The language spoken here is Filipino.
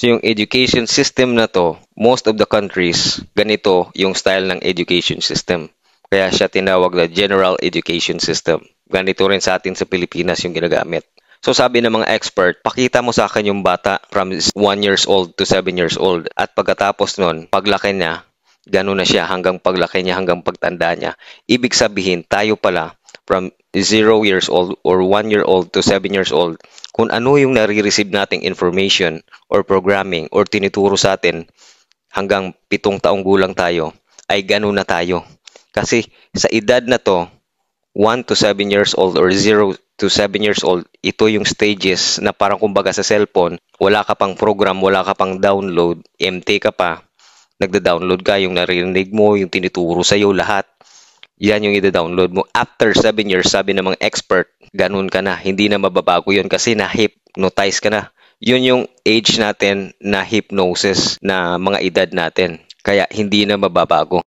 So yung education system na to, most of the countries, ganito yung style ng education system. Kaya siya tinawag na general education system. Ganito rin sa atin sa Pilipinas yung ginagamit. So sabi ng mga expert, pakita mo sa akin yung bata from 1 years old to 7 years old. At pagkatapos nun, paglaki niya, gano'n na siya hanggang paglaki niya, hanggang pagtanda niya. Ibig sabihin, tayo pala from 0 years old or 1 year old to 7 years old, kung ano yung nare-receive nating information or programming or tinuturo sa atin hanggang 7 taong gulang tayo, ay gano'n na tayo. Kasi sa edad na to, 1 to 7 years old or 0 to 7 years old, ito yung stages na parang kumbaga sa cellphone, wala ka pang program, wala ka pang download, empty ka pa, nagda-download ka, yung naririnig mo, yung tinuturo sa'yo, lahat. Yan yung i-download mo. After 7 years, sabi ng mga expert, ganun ka na. Hindi na mababago yun kasi na-hypnotize ka na. Yun yung age natin na hypnosis na mga edad natin. Kaya hindi na mababago.